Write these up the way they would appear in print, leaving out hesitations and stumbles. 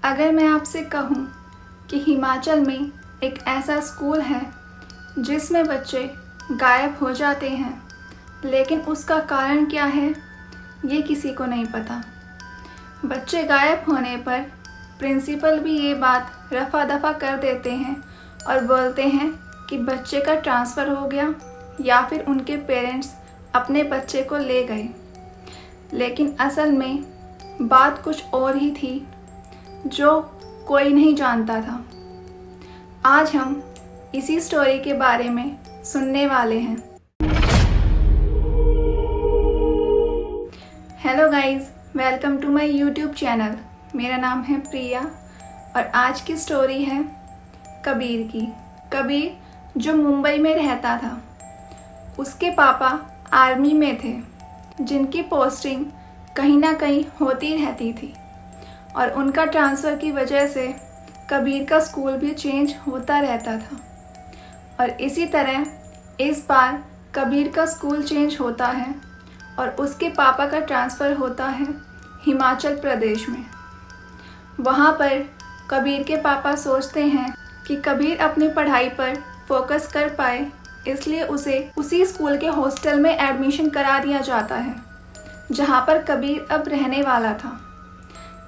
अगर मैं आपसे कहूँ कि हिमाचल में एक ऐसा स्कूल है जिसमें बच्चे गायब हो जाते हैं, लेकिन उसका कारण क्या है ये किसी को नहीं पता। बच्चे गायब होने पर प्रिंसिपल भी ये बात रफा दफा कर देते हैं और बोलते हैं कि बच्चे का ट्रांसफ़र हो गया या फिर उनके पेरेंट्स अपने बच्चे को ले गए। लेकिन असल में बात कुछ और ही थी जो कोई नहीं जानता था। आज हम इसी स्टोरी के बारे में सुनने वाले हैं। Hello guys, welcome to my YouTube channel. मेरा नाम है प्रिया और आज की स्टोरी है कबीर की। कबीर जो मुंबई में रहता था, उसके पापा आर्मी में थे, जिनकी पोस्टिंग कहीं ना कहीं होती रहती थी और उनका ट्रांसफ़र की वजह से कबीर का स्कूल भी चेंज होता रहता था। और इसी तरह इस बार कबीर का स्कूल चेंज होता है और उसके पापा का ट्रांसफ़र होता है हिमाचल प्रदेश में। वहाँ पर कबीर के पापा सोचते हैं कि कबीर अपनी पढ़ाई पर फोकस कर पाए, इसलिए उसे उसी स्कूल के हॉस्टल में एडमिशन करा दिया जाता है जहाँ पर कबीर अब रहने वाला था।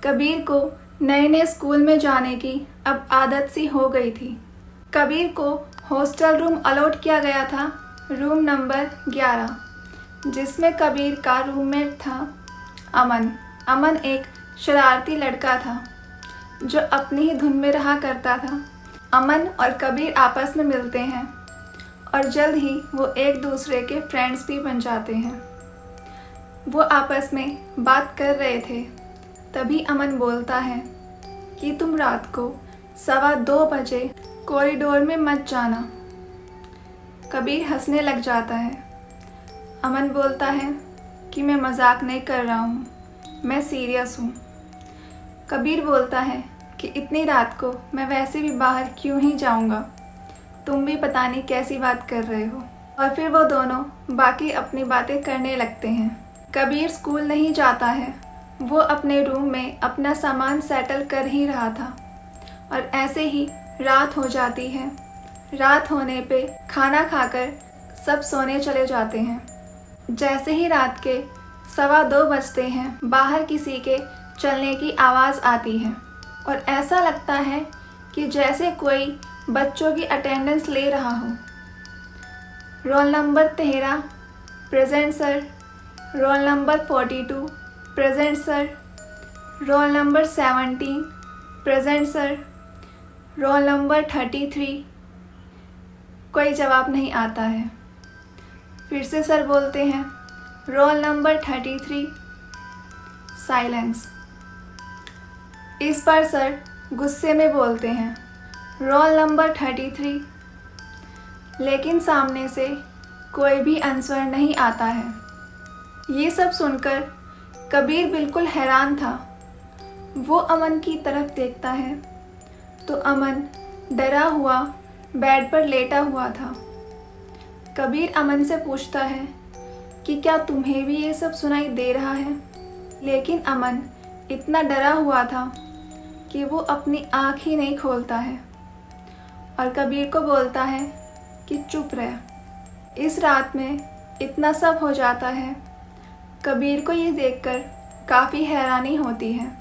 कबीर को नए नए स्कूल में जाने की अब आदत सी हो गई थी। कबीर को हॉस्टल रूम अलॉट किया गया था, रूम नंबर 11, जिसमें कबीर का रूममेट था अमन। अमन एक शरारती लड़का था जो अपनी ही धुन में रहा करता था। अमन और कबीर आपस में मिलते हैं और जल्द ही वो एक दूसरे के फ्रेंड्स भी बन जाते हैं। वो आपस में बात कर रहे थे, तभी अमन बोलता है कि तुम रात को 2:15 बजे कॉरिडोर में मत जाना। कबीर हंसने लग जाता है। अमन बोलता है कि मैं मजाक नहीं कर रहा हूँ, मैं सीरियस हूँ। कबीर बोलता है कि इतनी रात को मैं वैसे भी बाहर क्यों ही जाऊँगा, तुम भी पता नहीं कैसी बात कर रहे हो। और फिर वो दोनों बाकी अपनी बातें करने लगते हैं। कबीर स्कूल नहीं जाता है, वो अपने रूम में अपना सामान सेटल कर ही रहा था और ऐसे ही रात हो जाती है। रात होने पे खाना खाकर सब सोने चले जाते हैं। जैसे ही रात के 2:15 बजते हैं, बाहर किसी के चलने की आवाज़ आती है और ऐसा लगता है कि जैसे कोई बच्चों की अटेंडेंस ले रहा हो। Roll number 13 present sir, roll number 42 present sir, roll number 17 present sir, roll number 33। कोई जवाब नहीं आता है। फिर से सर बोलते हैं रोल नंबर 33। साइलेंस। इस बार सर गुस्से में बोलते हैं रोल नंबर 33, लेकिन सामने से कोई भी आंसर नहीं आता है। ये सब सुनकर कबीर बिल्कुल हैरान था। वो अमन की तरफ देखता है तो अमन डरा हुआ बेड पर लेटा हुआ था। कबीर अमन से पूछता है कि क्या तुम्हें भी ये सब सुनाई दे रहा है, लेकिन अमन इतना डरा हुआ था कि वो अपनी आँख ही नहीं खोलता है और कबीर को बोलता है कि चुप रह। इस रात में इतना सब हो जाता है। कबीर को ये देखकर काफ़ी हैरानी होती है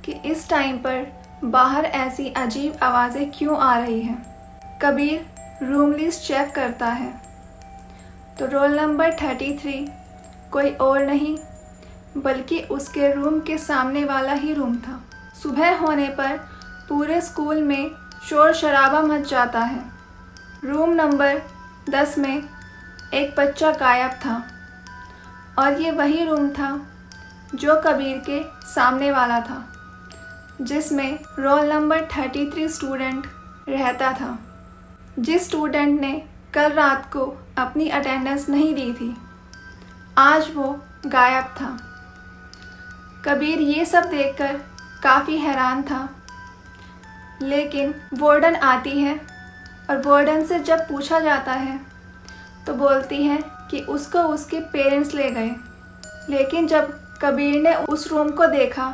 कि इस टाइम पर बाहर ऐसी अजीब आवाज़ें क्यों आ रही हैं। कबीर रूम लिस्ट चेक करता है तो रोल नंबर 33 कोई और नहीं बल्कि उसके रूम के सामने वाला ही रूम था। सुबह होने पर पूरे स्कूल में शोर शराबा मच जाता है। रूम नंबर 10 में एक बच्चा गायब था और ये वही रूम था जो कबीर के सामने वाला था, जिसमें रोल नंबर 33 स्टूडेंट रहता था। जिस स्टूडेंट ने कल रात को अपनी अटेंडेंस नहीं दी थी, आज वो गायब था। कबीर ये सब देखकर काफ़ी हैरान था, लेकिन वार्डन आती है और वार्डन से जब पूछा जाता है तो बोलती है कि उसको उसके पेरेंट्स ले गए। लेकिन जब कबीर ने उस रूम को देखा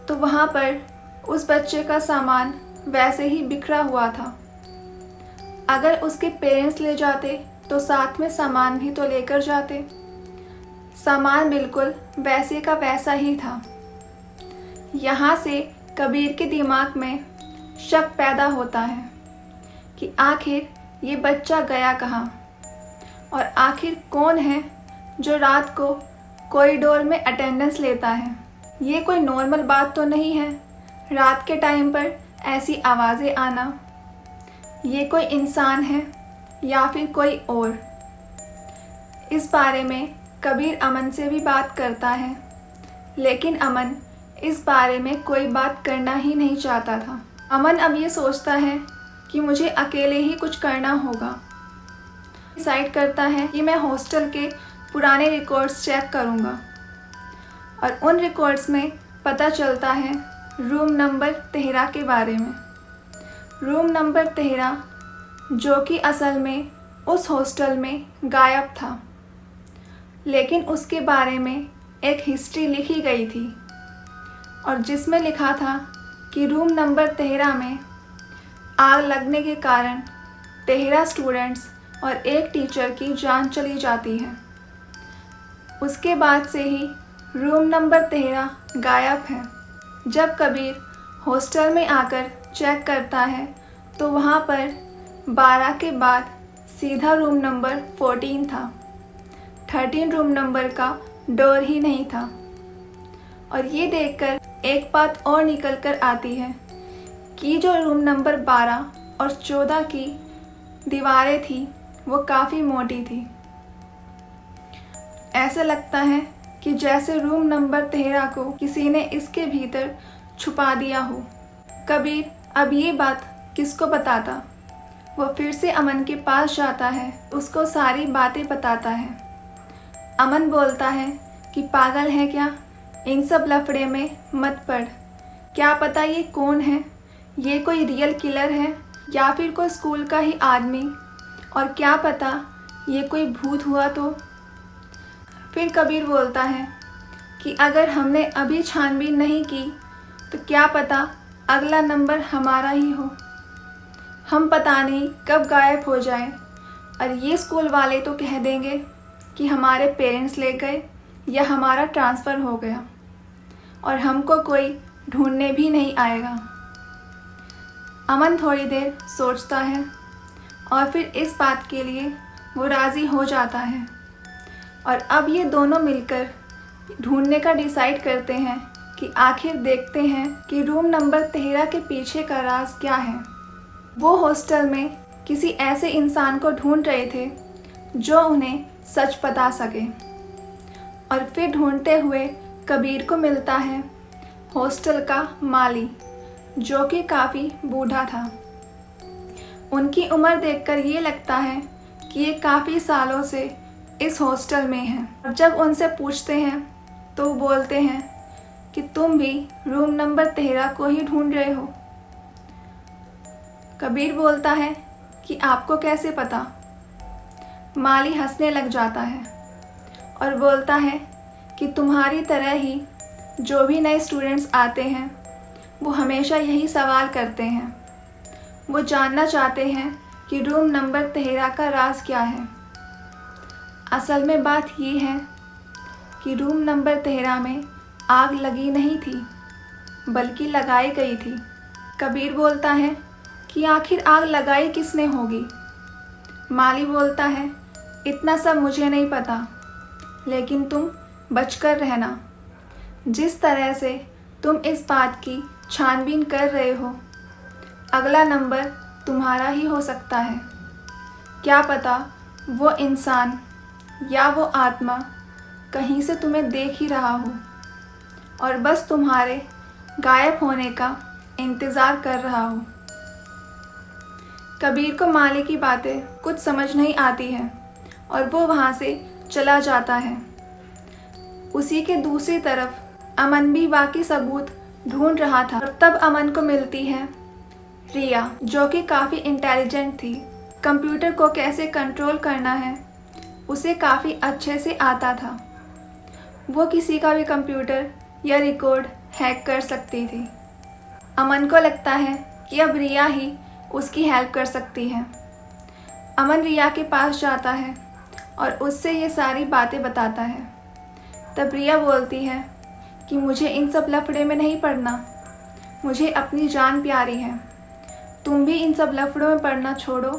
तो वहाँ पर उस बच्चे का सामान वैसे ही बिखरा हुआ था। अगर उसके पेरेंट्स ले जाते तो साथ में सामान भी तो लेकर जाते। सामान बिल्कुल वैसे का वैसा ही था। यहाँ से कबीर के दिमाग में शक पैदा होता है कि आखिर ये बच्चा गया कहाँ, और आखिर कौन है जो रात को कॉरिडोर में अटेंडेंस लेता है। ये कोई नॉर्मल बात तो नहीं है रात के टाइम पर ऐसी आवाज़ें आना। ये कोई इंसान है या फिर कोई और। इस बारे में कबीर अमन से भी बात करता है, लेकिन अमन इस बारे में कोई बात करना ही नहीं चाहता था। अमन अब ये सोचता है कि मुझे अकेले ही कुछ करना होगा। डिसाइड करता है कि मैं हॉस्टल के पुराने रिकॉर्ड्स चेक करूँगा, और उन रिकॉर्ड्स में पता चलता है रूम नंबर 13 के बारे में। रूम नंबर 13 जो कि असल में उस हॉस्टल में गायब था, लेकिन उसके बारे में एक हिस्ट्री लिखी गई थी, और जिसमें लिखा था कि रूम नंबर 13 में आग लगने के कारण 13 स्टूडेंट्स और एक टीचर की जान चली जाती है। उसके बाद से ही रूम नंबर 13 गायब है। जब कबीर हॉस्टल में आकर चेक करता है तो वहाँ पर 12 के बाद सीधा रूम नंबर 14 था। 13 रूम नंबर का डोर ही नहीं था। और ये देखकर एक बात और निकल कर आती है कि जो रूम नंबर 12 और 14 की दीवारें थी वो काफ़ी मोटी थी। ऐसा लगता है कि जैसे रूम नंबर 13 को किसी ने इसके भीतर छुपा दिया हो। कबीर अब ये बात किसको बताता। वो फिर से अमन के पास जाता है, उसको सारी बातें बताता है। अमन बोलता है कि पागल है क्या, इन सब लफड़े में मत पड़। क्या पता ये कौन है, ये कोई रियल किलर है या फिर कोई स्कूल का ही आदमी, और क्या पता ये कोई भूत हुआ तो। फिर कबीर बोलता है कि अगर हमने अभी छानबीन नहीं की तो क्या पता अगला नंबर हमारा ही हो। हम पता नहीं कब गायब हो जाए, और ये स्कूल वाले तो कह देंगे कि हमारे पेरेंट्स ले गए या हमारा ट्रांसफ़र हो गया, और हमको कोई ढूंढने भी नहीं आएगा। अमन थोड़ी देर सोचता है और फिर इस बात के लिए वो राज़ी हो जाता है, और अब ये दोनों मिलकर ढूंढने का डिसाइड करते हैं कि आखिर देखते हैं कि रूम नंबर 13 के पीछे का राज क्या है। वो हॉस्टल में किसी ऐसे इंसान को ढूंढ रहे थे जो उन्हें सच बता सके। और फिर ढूंढते हुए कबीर को मिलता है हॉस्टल का माली, जो कि काफ़ी बूढ़ा था। उनकी उम्र देखकर ये लगता है कि ये काफ़ी सालों से इस हॉस्टल में हैं। और जब उनसे पूछते हैं तो वो बोलते हैं कि तुम भी रूम नंबर 13 को ही ढूंढ रहे हो। कबीर बोलता है कि आपको कैसे पता। माली हंसने लग जाता है और बोलता है कि तुम्हारी तरह ही जो भी नए स्टूडेंट्स आते हैं वो हमेशा यही सवाल करते हैं। वो जानना चाहते हैं कि रूम नंबर 13 का राज क्या है। असल में बात ये है कि रूम नंबर 13 में आग लगी नहीं थी, बल्कि लगाई गई थी। कबीर बोलता है कि आखिर आग लगाई किसने होगी। माली बोलता है इतना सब मुझे नहीं पता, लेकिन तुम बचकर रहना। जिस तरह से तुम इस बात की छानबीन कर रहे हो, अगला नंबर तुम्हारा ही हो सकता है। क्या पता वो इंसान या वो आत्मा कहीं से तुम्हें देख ही रहा हो और बस तुम्हारे गायब होने का इंतज़ार कर रहा हो। कबीर को माली की बातें कुछ समझ नहीं आती है और वो वहाँ से चला जाता है। उसी के दूसरी तरफ अमन भी बाकी सबूत ढूंढ रहा था, और तब अमन को मिलती है रिया, जो कि काफ़ी इंटेलिजेंट थी। कंप्यूटर को कैसे कंट्रोल करना है उसे काफ़ी अच्छे से आता था। वो किसी का भी कंप्यूटर या रिकॉर्ड हैक कर सकती थी। अमन को लगता है कि अब रिया ही उसकी हेल्प कर सकती है। अमन रिया के पास जाता है और उससे ये सारी बातें बताता है। तब रिया बोलती है कि मुझे इन सब लफड़े में नहीं पड़ना, मुझे अपनी जान प्यारी है। तुम भी इन सब लफड़ों में पड़ना छोड़ो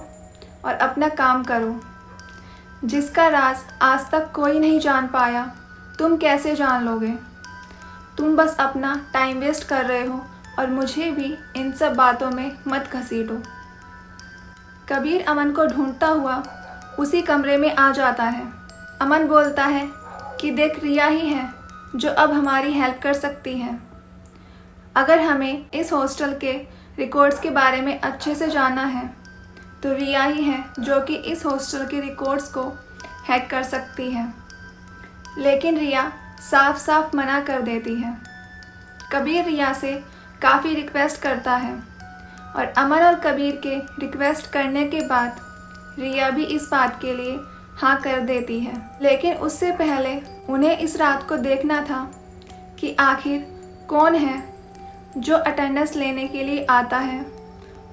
और अपना काम करो। जिसका राज आज तक कोई नहीं जान पाया, तुम कैसे जान लोगे? तुम बस अपना टाइम वेस्ट कर रहे हो और मुझे भी इन सब बातों में मत घसीटो। कबीर अमन को ढूंढता हुआ उसी कमरे में आ जाता है। अमन बोलता है कि देख, रिया ही है जो अब हमारी हेल्प कर सकती है। अगर हमें इस हॉस्टल के रिकॉर्ड्स के बारे में अच्छे से जानना है तो रिया ही है जो कि इस हॉस्टल के रिकॉर्ड्स को हैक कर सकती है। लेकिन रिया साफ साफ मना कर देती है। कबीर रिया से काफ़ी रिक्वेस्ट करता है और अमन और कबीर के रिक्वेस्ट करने के बाद रिया भी इस बात के लिए हाँ कर देती है। लेकिन उससे पहले उन्हें इस रात को देखना था कि आखिर कौन है जो अटेंडेंस लेने के लिए आता है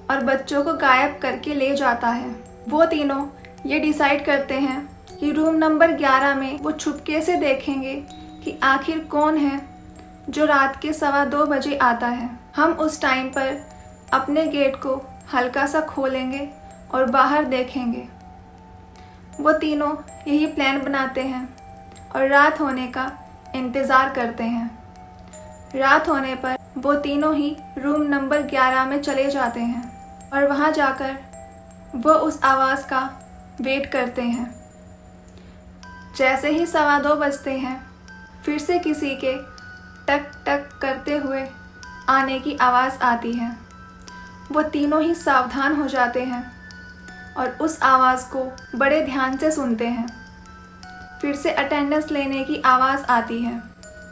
और बच्चों को गायब करके ले जाता है। वो तीनों ये डिसाइड करते हैं कि रूम नंबर 11 में वो छुपके से देखेंगे कि आखिर कौन है जो रात के 2:15 बजे आता है। हम उस टाइम पर अपने गेट को हल्का सा खोलेंगे और बाहर देखेंगे। वो तीनों यही प्लान बनाते हैं और रात होने का इंतज़ार करते हैं। रात होने पर वो तीनों ही रूम नंबर 11 में चले जाते हैं और वहाँ जाकर वो उस आवाज़ का वेट करते हैं। जैसे ही 2:15 बजते हैं, फिर से किसी के टक टक करते हुए आने की आवाज़ आती है। वो तीनों ही सावधान हो जाते हैं और उस आवाज़ को बड़े ध्यान से सुनते हैं। फिर से अटेंडेंस लेने की आवाज़ आती है।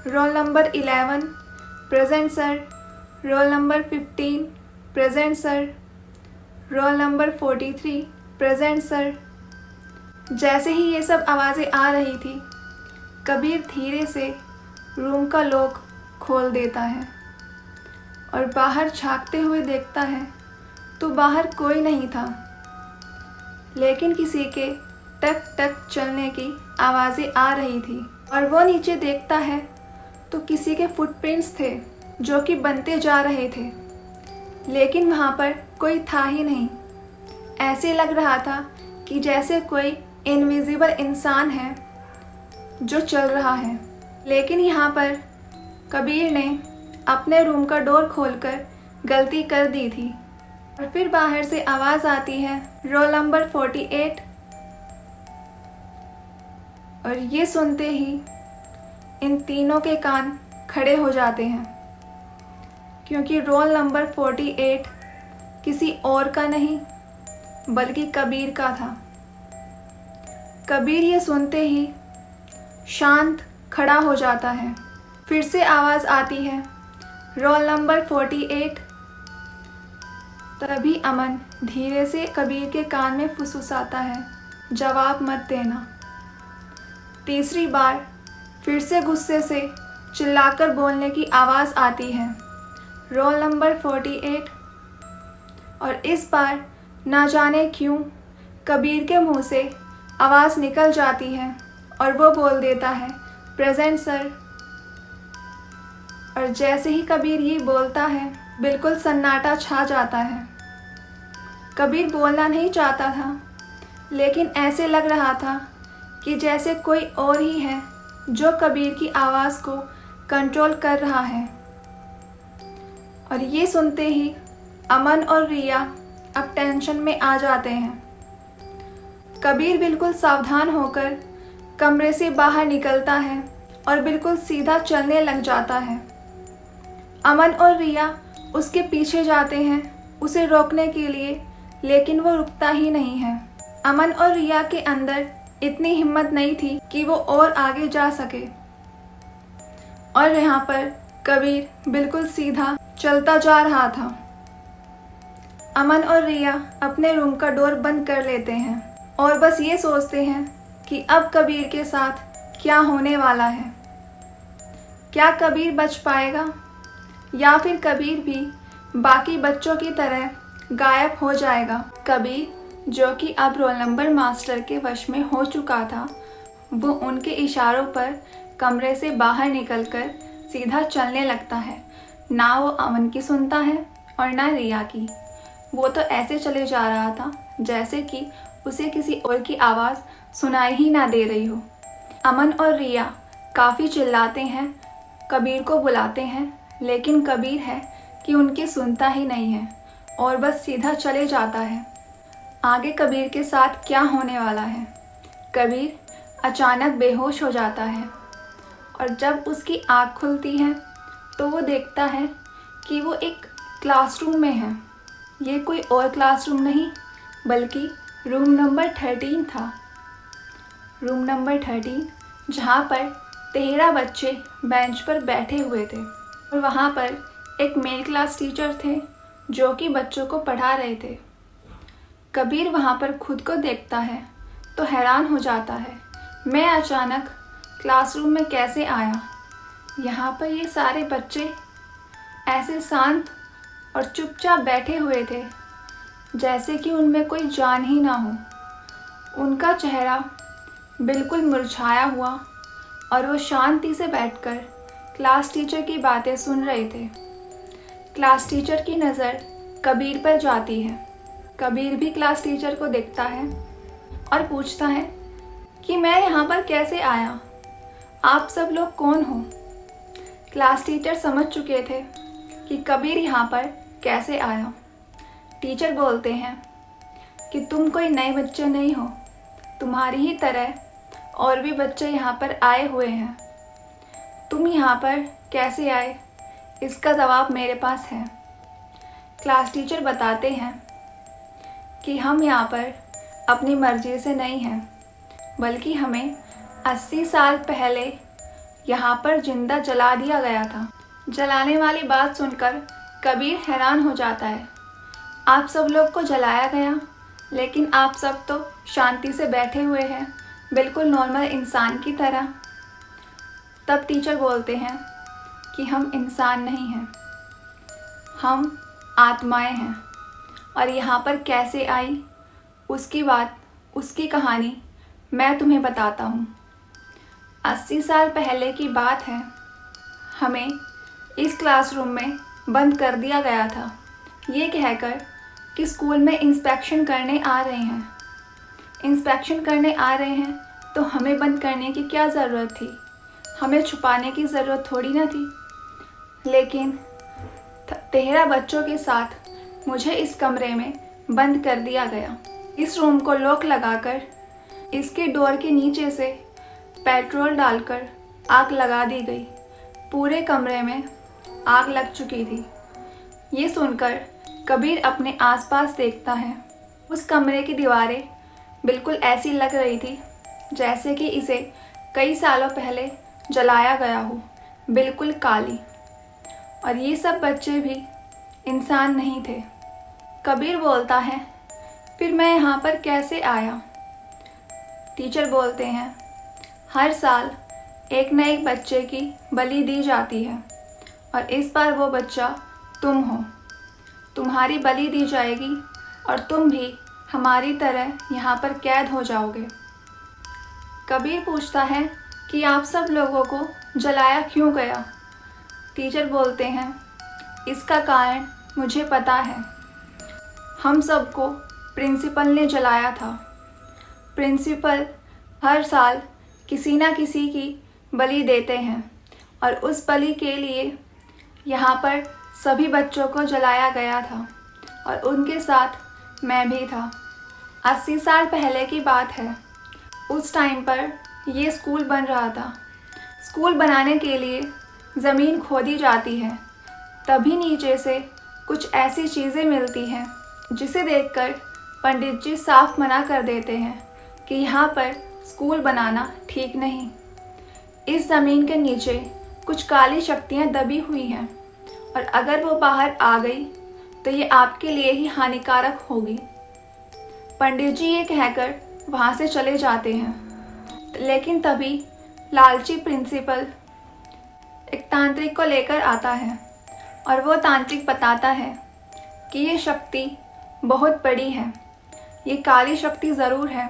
Roll number 11 present sir, roll number 15 present sir, roll number 43 present sir. जैसे ही ये सब आवाज़ें आ रही थी, कबीर धीरे से रूम का लॉक खोल देता है और बाहर झांकते हुए देखता है तो बाहर कोई नहीं था, लेकिन किसी के टक टक चलने की आवाज़ें आ रही थी। और वो नीचे देखता है तो किसी के फुटप्रिंट्स थे जो कि बनते जा रहे थे, लेकिन वहाँ पर कोई था ही नहीं। ऐसे लग रहा था कि जैसे कोई इनविजिबल इंसान है जो चल रहा है। लेकिन यहाँ पर कबीर ने अपने रूम का डोर खोलकर गलती कर दी थी और फिर बाहर से आवाज़ आती है, रोल नंबर 48। और ये सुनते ही इन तीनों के कान खड़े हो जाते हैं, क्योंकि रोल नंबर 48 किसी और का नहीं बल्कि कबीर का था। कबीर ये सुनते ही शांत खड़ा हो जाता है। फिर से आवाज़ आती है, रोल नंबर 48। तभी अमन धीरे से कबीर के कान में फुसफुसाता है, जवाब मत देना। तीसरी बार फिर से गुस्से से चिल्लाकर बोलने की आवाज़ आती है, रोल नंबर 48। और इस बार ना जाने क्यों कबीर के मुंह से आवाज़ निकल जाती है और वो बोल देता है, प्रेजेंट सर। और जैसे ही कबीर ये बोलता है, बिल्कुल सन्नाटा छा जाता है। कबीर बोलना नहीं चाहता था, लेकिन ऐसे लग रहा था कि जैसे कोई और ही है जो कबीर की आवाज़ को कंट्रोल कर रहा है। और ये सुनते ही अमन और रिया अब टेंशन में आ जाते हैं। कबीर बिल्कुल सावधान होकर कमरे से बाहर निकलता है और बिल्कुल सीधा चलने लग जाता है। अमन और रिया उसके पीछे जाते हैं उसे रोकने के लिए, लेकिन वो रुकता ही नहीं है। अमन और रिया के अंदर इतनी हिम्मत नहीं थी कि वो और आगे जा सके। और यहाँ पर कबीर बिल्कुल सीधा चलता जा रहा था। अमन और रिया अपने रूम का डोर बंद कर लेते हैं और बस ये सोचते हैं कि अब कबीर के साथ क्या होने वाला है। क्या कबीर बच पाएगा या फिर कबीर भी बाकी बच्चों की तरह गायब हो जाएगा। कबीर, जो कि अब रोल नंबर मास्टर के वश में हो चुका था, वो उनके इशारों पर कमरे से बाहर निकलकर सीधा चलने लगता है। ना वो अमन की सुनता है और ना रिया की। वो तो ऐसे चले जा रहा था जैसे कि उसे किसी और की आवाज़ सुनाई ही ना दे रही हो। अमन और रिया काफ़ी चिल्लाते हैं, कबीर को बुलाते हैं, लेकिन कबीर है कि उनकी सुनता ही नहीं है और बस सीधा चले जाता है। आगे कबीर के साथ क्या होने वाला है? कबीर अचानक बेहोश हो जाता है और जब उसकी आँख खुलती है तो वो देखता है कि वो एक क्लासरूम में है। ये कोई और क्लासरूम नहीं बल्कि रूम नंबर 13 था। रूम नंबर 13, जहाँ पर 13 बच्चे बेंच पर बैठे हुए थे और वहाँ पर एक मेल क्लास टीचर थे जो कि बच्चों को पढ़ा रहे थे। कबीर वहाँ पर खुद को देखता है तो हैरान हो जाता है, मैं अचानक क्लासरूम में कैसे आया? यहाँ पर ये सारे बच्चे ऐसे शांत और चुपचाप बैठे हुए थे जैसे कि उनमें कोई जान ही ना हो। उनका चेहरा बिल्कुल मुरझाया हुआ और वो शांति से बैठकर क्लास टीचर की बातें सुन रहे थे। क्लास टीचर की नज़र कबीर पर जाती है। कबीर भी क्लास टीचर को देखता है और पूछता है कि मैं यहाँ पर कैसे आया? आप सब लोग कौन हो? क्लास टीचर समझ चुके थे कि कबीर यहाँ पर कैसे आया। टीचर बोलते हैं कि तुम कोई नए बच्चे नहीं हो, तुम्हारी ही तरह और भी बच्चे यहाँ पर आए हुए हैं। तुम यहाँ पर कैसे आए, इसका जवाब मेरे पास है। क्लास टीचर बताते हैं कि हम यहाँ पर अपनी मर्जी से नहीं हैं, बल्कि हमें 80 साल पहले यहाँ पर जिंदा जला दिया गया था। जलाने वाली बात सुनकर कबीर हैरान हो जाता है। आप सब लोग को जलाया गया, लेकिन आप सब तो शांति से बैठे हुए हैं, बिल्कुल नॉर्मल इंसान की तरह। तब टीचर बोलते हैं कि हम इंसान नहीं हैं, हम आत्माएं हैं और यहाँ पर कैसे आई उसकी बात, उसकी कहानी मैं तुम्हें बताता हूँ। 80 साल पहले की बात है। हमें इस क्लासरूम में बंद कर दिया गया था, ये कहकर कि स्कूल में इंस्पेक्शन करने आ रहे हैं। इंस्पेक्शन करने आ रहे हैं तो हमें बंद करने की क्या ज़रूरत थी? हमें छुपाने की ज़रूरत थोड़ी ना थी। लेकिन 13 बच्चों के साथ मुझे इस कमरे में बंद कर दिया गया। इस रूम को लॉक लगाकर इसके डोर के नीचे से पेट्रोल डालकर आग लगा दी गई। पूरे कमरे में आग लग चुकी थी। ये सुनकर कबीर अपने आसपास देखता है। उस कमरे की दीवारें बिल्कुल ऐसी लग रही थी जैसे कि इसे कई सालों पहले जलाया गया हो, बिल्कुल काली। और ये सब बच्चे भी इंसान नहीं थे। कबीर बोलता है, फिर मैं यहाँ पर कैसे आया? टीचर बोलते हैं, हर साल एक न एक बच्चे की बलि दी जाती है और इस बार वो बच्चा तुम हो। तुम्हारी बलि दी जाएगी और तुम भी हमारी तरह यहाँ पर कैद हो जाओगे। कबीर पूछता है कि आप सब लोगों को जलाया क्यों गया? टीचर बोलते हैं, इसका कारण मुझे पता है। हम सबको प्रिंसिपल ने जलाया था। प्रिंसिपल हर साल किसी ना किसी की बलि देते हैं और उस बलि के लिए यहाँ पर सभी बच्चों को जलाया गया था और उनके साथ मैं भी था। 80 साल पहले की बात है। उस टाइम पर ये स्कूल बन रहा था। स्कूल बनाने के लिए ज़मीन खोदी जाती है, तभी नीचे से कुछ ऐसी चीज़ें मिलती हैं जिसे देखकर पंडित जी साफ मना कर देते हैं कि यहाँ पर स्कूल बनाना ठीक नहीं। इस ज़मीन के नीचे कुछ काली शक्तियाँ दबी हुई हैं और अगर वो बाहर आ गई तो ये आपके लिए ही हानिकारक होगी। पंडित जी ये कहकर वहाँ से चले जाते हैं, लेकिन तभी लालची प्रिंसिपल एक तांत्रिक को लेकर आता है और वो तांत्रिक बताता है कि ये शक्ति बहुत बड़ी है, ये काली शक्ति ज़रूर है,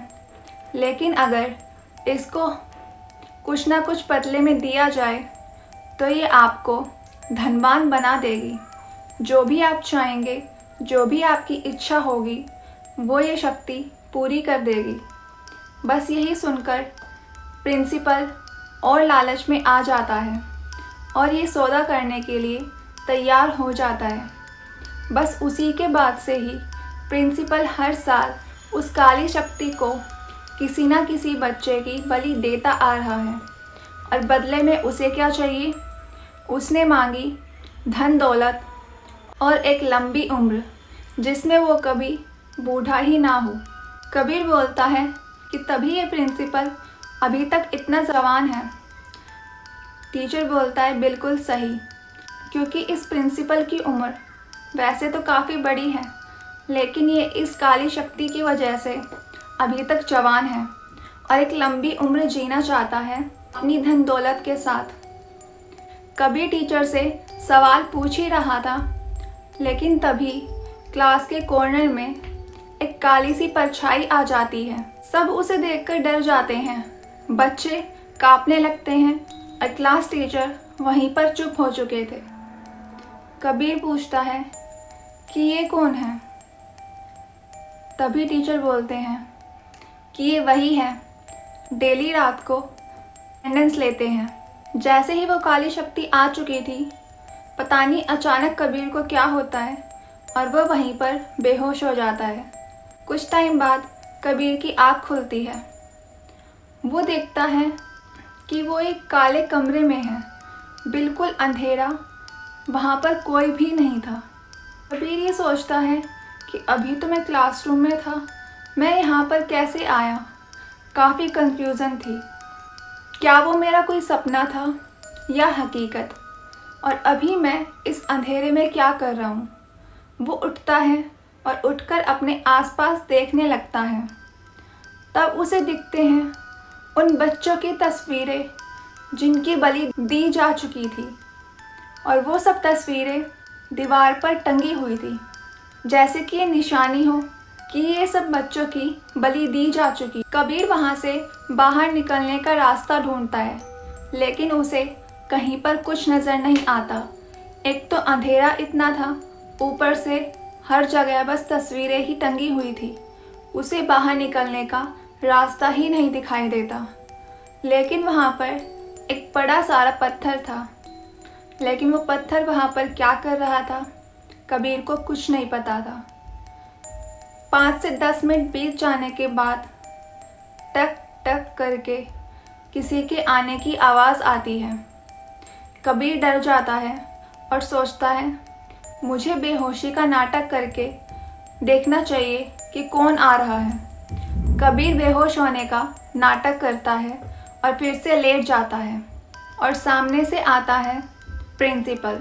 लेकिन अगर इसको कुछ ना कुछ बदले में दिया जाए तो ये आपको धनवान बना देगी। जो भी आप चाहेंगे, जो भी आपकी इच्छा होगी, वो ये शक्ति पूरी कर देगी। बस यही सुनकर प्रिंसिपल और लालच में आ जाता है और ये सौदा करने के लिए तैयार हो जाता है। बस उसी के बाद से ही प्रिंसिपल हर साल उस काली शक्ति को किसी ना किसी बच्चे की बलि देता आ रहा है और बदले में उसे क्या चाहिए? उसने मांगी धन दौलत और एक लंबी उम्र जिसमें वो कभी बूढ़ा ही ना हो। कबीर बोलता है कि तभी ये प्रिंसिपल अभी तक इतना जवान है। टीचर बोलता है बिल्कुल सही, क्योंकि इस प्रिंसिपल की उम्र वैसे तो काफ़ी बड़ी है, लेकिन ये इस काली शक्ति की वजह से अभी तक जवान है और एक लंबी उम्र जीना चाहता है अपनी धन दौलत के साथ। कबीर टीचर से सवाल पूछ ही रहा था, लेकिन तभी क्लास के कॉर्नर में एक काली सी परछाई आ जाती है। सब उसे देखकर डर जाते हैं, बच्चे कांपने लगते हैं और क्लास टीचर वहीं पर चुप हो चुके थे। कबीर पूछता है कि ये कौन है? तभी टीचर बोलते हैं कि ये वही है, डेली रात को अटेंडेंस लेते हैं। जैसे ही वो काली शक्ति आ चुकी थी, पता नहीं अचानक कबीर को क्या होता है और वो वहीं पर बेहोश हो जाता है। कुछ टाइम बाद कबीर की आँख खुलती है। वो देखता है कि वो एक काले कमरे में है, बिल्कुल अंधेरा, वहाँ पर कोई भी नहीं था। कबीर ये सोचता है कि अभी तो मैं क्लासरूम में था, मैं यहाँ पर कैसे आया? काफ़ी कंफ्यूजन थी, क्या वो मेरा कोई सपना था या हकीकत? और अभी मैं इस अंधेरे में क्या कर रहा हूँ? वो उठता है और उठकर अपने आसपास देखने लगता है। तब उसे दिखते हैं उन बच्चों की तस्वीरें जिनकी बलि दी जा चुकी थी, और वो सब तस्वीरें दीवार पर टंगी हुई थी, जैसे कि ये निशानी हो कि ये सब बच्चों की बलि दी जा चुकी। कबीर वहाँ से बाहर निकलने का रास्ता ढूंढता है, लेकिन उसे कहीं पर कुछ नज़र नहीं आता। एक तो अंधेरा इतना था, ऊपर से हर जगह बस तस्वीरें ही टंगी हुई थी। उसे बाहर निकलने का रास्ता ही नहीं दिखाई देता। लेकिन वहाँ पर एक बड़ा सारा पत्थर था, लेकिन वो पत्थर वहाँ पर क्या कर रहा था कबीर को कुछ नहीं पता था। 5 से 10 मिनट बीत जाने के बाद टक टक करके किसी के आने की आवाज़ आती है। कबीर डर जाता है और सोचता है मुझे बेहोशी का नाटक करके देखना चाहिए कि कौन आ रहा है। कबीर बेहोश होने का नाटक करता है और फिर से लेट जाता है और सामने से आता है प्रिंसिपल।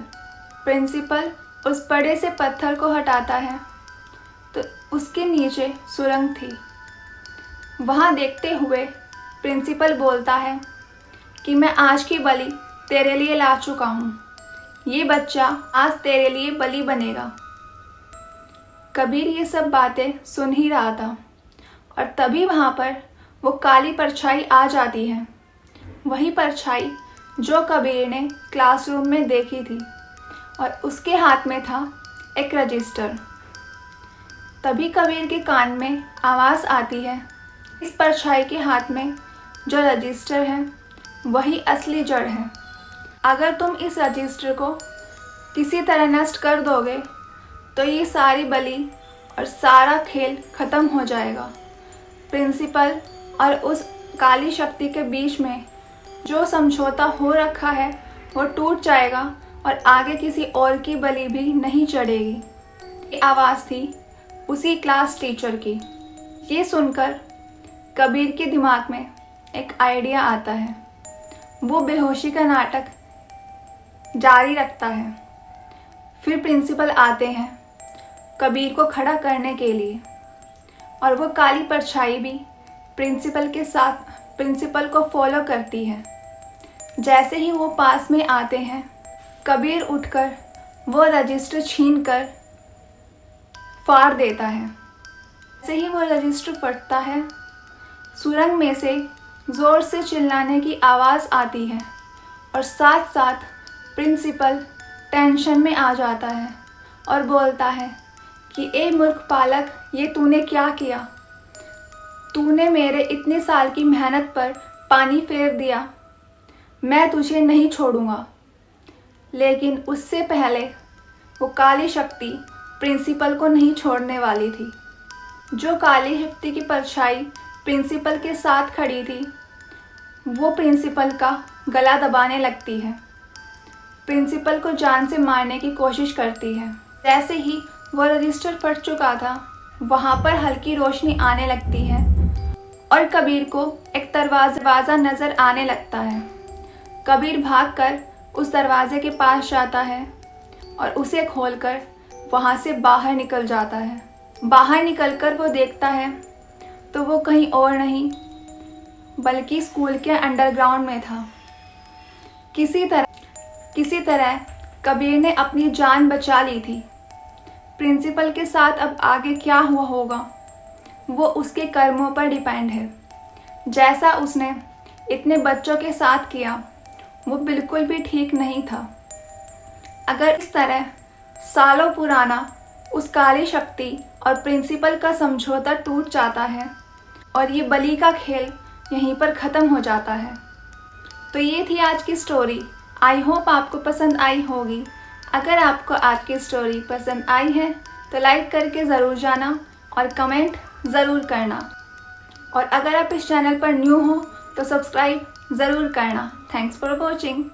प्रिंसिपल उस बड़े से पत्थर को हटाता है तो उसके नीचे सुरंग थी। वहाँ देखते हुए प्रिंसिपल बोलता है कि मैं आज की बलि तेरे लिए ला चुका हूँ, ये बच्चा आज तेरे लिए बलि बनेगा। कबीर ये सब बातें सुन ही रहा था और तभी वहाँ पर वो काली परछाई आ जाती है, वही परछाई जो कबीर ने क्लासरूम में देखी थी, और उसके हाथ में था एक रजिस्टर। तभी कबीर के कान में आवाज़ आती है, इस परछाई के हाथ में जो रजिस्टर है वही असली जड़ है। अगर तुम इस रजिस्टर को किसी तरह नष्ट कर दोगे तो ये सारी बलि और सारा खेल ख़त्म हो जाएगा। प्रिंसिपल और उस काली शक्ति के बीच में जो समझौता हो रखा है वो टूट जाएगा और आगे किसी और की बलि भी नहीं चढ़ेगी। ये आवाज़ थी उसी क्लास टीचर की। ये सुनकर कबीर के दिमाग में एक आइडिया आता है। वो बेहोशी का नाटक जारी रखता है। फिर प्रिंसिपल आते हैं कबीर को खड़ा करने के लिए, और वो काली परछाई भी प्रिंसिपल के साथ प्रिंसिपल को फॉलो करती है। जैसे ही वो पास में आते हैं, कबीर उठकर वो रजिस्टर छीनकर फाड़ देता है। जैसे ही वो रजिस्टर फटता है, सुरंग में से ज़ोर से चिल्लाने की आवाज़ आती है और साथ साथ प्रिंसिपल टेंशन में आ जाता है और बोलता है कि ए मूर्ख बालक, ये तूने क्या किया? तूने मेरे इतने साल की मेहनत पर पानी फेर दिया। मैं तुझे नहीं छोड़ूंगा। लेकिन उससे पहले वो काली शक्ति प्रिंसिपल को नहीं छोड़ने वाली थी। जो काली शक्ति की परछाई प्रिंसिपल के साथ खड़ी थी, वो प्रिंसिपल का गला दबाने लगती है, प्रिंसिपल को जान से मारने की कोशिश करती है। जैसे ही वो रजिस्टर फट चुका था, वहाँ पर हल्की रोशनी आने लगती है और कबीर को एक दरवाज़ा नज़र आने लगता है। कबीर भागकर उस दरवाजे के पास जाता है और उसे खोलकर वहाँ से बाहर निकल जाता है। बाहर निकलकर वो देखता है तो वो कहीं और नहीं बल्कि स्कूल के अंडरग्राउंड में था। किसी तरह कबीर ने अपनी जान बचा ली थी। प्रिंसिपल के साथ अब आगे क्या हुआ होगा, वो उसके कर्मों पर डिपेंड है। जैसा उसने इतने बच्चों के साथ किया, वो बिल्कुल भी ठीक नहीं था। अगर इस तरह सालों पुराना उस काली शक्ति और प्रिंसिपल का समझौता टूट जाता है और ये बलि का खेल यहीं पर ख़त्म हो जाता है। तो ये थी आज की स्टोरी। आई होप आपको पसंद आई होगी। अगर आपको आज की स्टोरी पसंद आई है तो लाइक करके ज़रूर जाना और कमेंट ज़रूर करना। और अगर आप इस चैनल पर न्यू हो तो सब्सक्राइब ज़रूर करना। Thanks for watching.